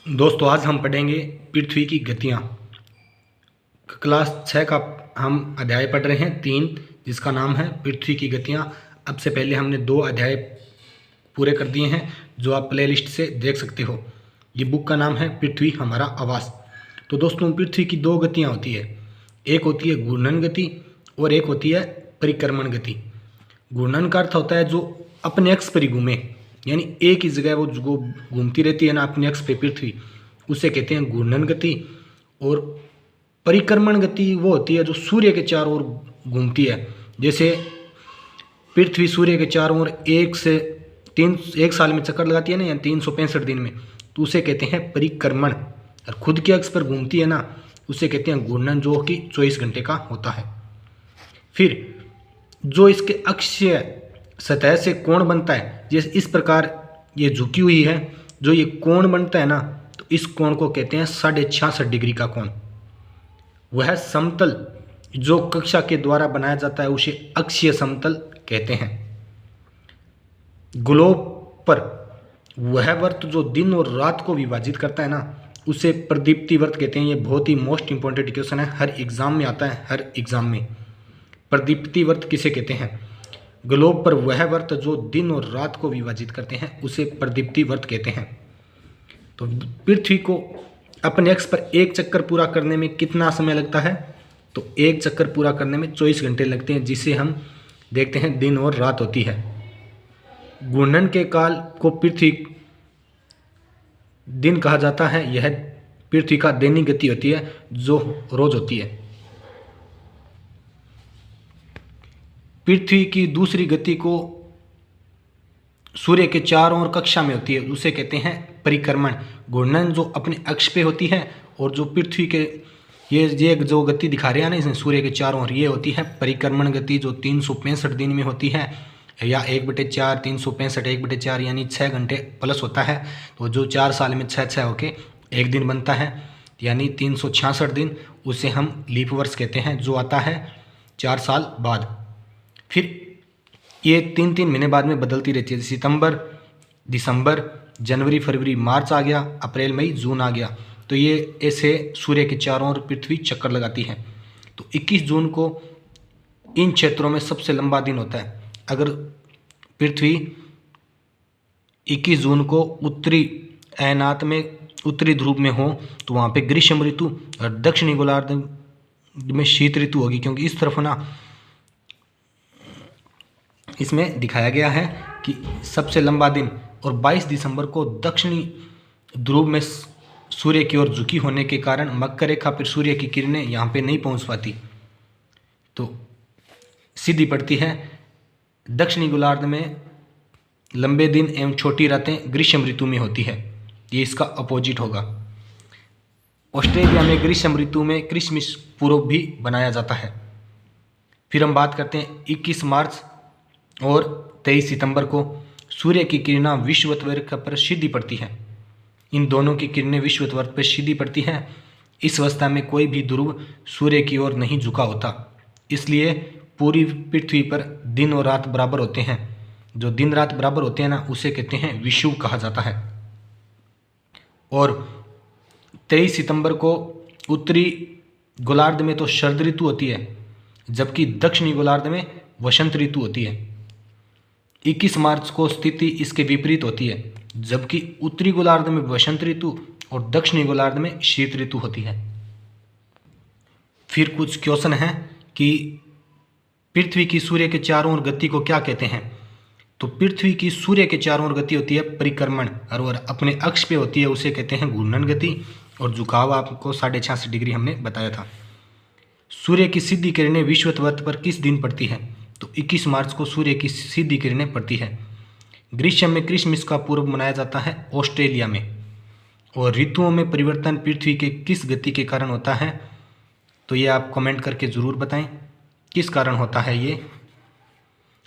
दोस्तों आज हम पढ़ेंगे पृथ्वी की गतियाँ। क्लास 6 का हम अध्याय पढ़ रहे हैं 3, जिसका नाम है पृथ्वी की गतियाँ। अब से पहले हमने 2 अध्याय पूरे कर दिए हैं जो आप प्लेलिस्ट से देख सकते हो। ये बुक का नाम है पृथ्वी हमारा आवास। तो दोस्तों पृथ्वी की 2 गतियाँ होती है, एक होती है घूर्णन गति और एक होती है परिक्रमण गति। घूर्णन का अर्थ होता है जो अपने अक्ष पर ही घूमे, यानी एक ही जगह वो जो घूमती रहती है ना अपने अक्ष पे पृथ्वी, उसे कहते हैं घूर्णन गति। और परिक्रमण गति वो होती है जो सूर्य के चारों ओर घूमती है। जैसे पृथ्वी सूर्य के चारों ओर 1 साल में चक्कर लगाती है ना, या 365 दिन में, तो उसे कहते हैं परिक्रमण। और खुद के अक्ष पर घूमती है ना, उसे कहते हैं घूर्णन, जो कि 24 घंटे का होता है। फिर जो इसके अक्षीय सतह से कोण बनता है, जैसे इस प्रकार ये झुकी हुई है, जो ये कोण बनता है ना, तो इस कोण को कहते हैं 66.5 डिग्री का कोण। वह समतल जो कक्षा के द्वारा बनाया जाता है उसे अक्षीय समतल कहते हैं। ग्लोब पर वह वर्त जो दिन और रात को विभाजित करता है ना, उसे प्रदीप्ति वर्त कहते हैं। ये बहुत ही मोस्ट इंपॉर्टेंट क्वेश्चन है, हर एग्जाम में आता है, हर एग्जाम में। प्रदीप्ति वर्त किसे कहते हैं? ग्लोब पर वह वर्त जो दिन और रात को विभाजित करते हैं उसे प्रदीप्ति वर्त कहते हैं। तो पृथ्वी को अपने अक्ष पर एक चक्कर पूरा करने में कितना समय लगता है? तो एक चक्कर पूरा करने में 24 घंटे लगते हैं, जिसे हम देखते हैं दिन और रात होती है। घूर्णन के काल को पृथ्वी दिन कहा जाता है। यह पृथ्वी का दैनिक गति होती है जो रोज होती है। पृथ्वी की दूसरी गति को सूर्य के चारों ओर कक्षा में होती है, उसे कहते हैं परिक्रमण। घूर्णन जो अपने अक्ष पे होती है, और जो पृथ्वी के ये जो गति दिखा रहे हैं ना इसमें सूर्य के चारों ओर, ये होती है परिक्रमण गति, जो 365 दिन में होती है, या 1/4 365 1/4 यानी 6 घंटे प्लस होता है। तो जो 4 साल में 6 होके एक दिन बनता है, यानी 366 दिन, उसे हम लीप वर्ष कहते हैं, जो आता है 4 साल बाद। फिर ये 3-3 महीने बाद में बदलती रहती है। सितंबर, दिसंबर, जनवरी, फरवरी, मार्च आ गया, अप्रैल, मई, जून आ गया। तो ये ऐसे सूर्य के चारों ओर पृथ्वी चक्कर लगाती है। तो 21 जून को इन क्षेत्रों में सबसे लंबा दिन होता है। अगर पृथ्वी 21 जून को उत्तरी अयनात में, उत्तरी ध्रुव में हो, तो वहाँ पे ग्रीष्म ऋतु, और दक्षिणी गोलार्ध में शीत ऋतु होगी, क्योंकि इस तरफ ना इसमें दिखाया गया है कि सबसे लंबा दिन। और 22 दिसंबर को दक्षिणी ध्रुव में सूर्य की ओर झुकी होने के कारण मकर रेखा पर सूर्य की किरणें यहाँ पे नहीं पहुँच पाती, तो सीधी पड़ती है। दक्षिणी गोलार्ध में लंबे दिन एवं छोटी रातें ग्रीष्म ऋतु में होती है, ये इसका अपोजिट होगा। ऑस्ट्रेलिया में ग्रीष्म ऋतु में क्रिसमस पूर्व भी बनाया जाता है। फिर हम बात करते हैं 21 मार्च और 23 सितंबर को सूर्य की किरणें विषुवत पर सीधी पड़ती है। इन दोनों की किरणें विषुवत पर सीधी पड़ती हैं। इस अवस्था में कोई भी ध्रुव सूर्य की ओर नहीं झुका होता, इसलिए पूरी पृथ्वी पर दिन और रात बराबर होते हैं। जो दिन रात बराबर होते हैं ना, उसे कहते हैं विषुव कहा जाता है। और 23 सितंबर को उत्तरी गोलार्ध में तो शरद ऋतु होती है, जबकि दक्षिणी गोलार्ध में वसंत ऋतु होती है। 21 मार्च को स्थिति इसके विपरीत होती है, जबकि उत्तरी गोलार्ध में वसंत ऋतु और दक्षिणी गोलार्ध में शीत ऋतु होती है। फिर कुछ क्वेश्चन है कि पृथ्वी की सूर्य के चारों ओर गति को क्या कहते हैं? तो पृथ्वी की सूर्य के चारों ओर गति होती है परिक्रमण, और अपने अक्ष पे होती है उसे कहते हैं घूर्णन गति। और झुकाव आपको 66.5 डिग्री हमने बताया था। सूर्य की सीधी किरणें विषुवत पर किस दिन पड़ती है? तो 21 मार्च को सूर्य की सीधी किरणें पड़ती है। ग्रीष्म में क्रिसमस का पर्व मनाया जाता है ऑस्ट्रेलिया में। और ऋतुओं में परिवर्तन पृथ्वी के किस गति के कारण होता है? तो ये आप कमेंट करके ज़रूर बताएं किस कारण होता है ये।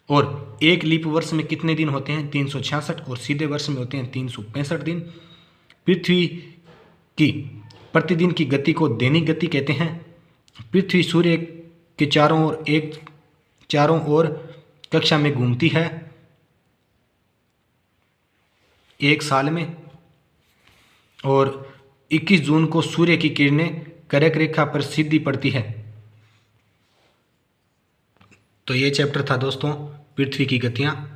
और एक लीप वर्ष में कितने दिन होते हैं? 366, और सीधे वर्ष में होते हैं 365 दिन। पृथ्वी की प्रतिदिन की गति को दैनिक गति कहते हैं। पृथ्वी सूर्य के चारों ओर कक्षा में घूमती है 1 साल में। और 21 जून को सूर्य की किरणें कर्क रेखा पर सीधी पड़ती है। तो ये चैप्टर था दोस्तों पृथ्वी की गतियाँ।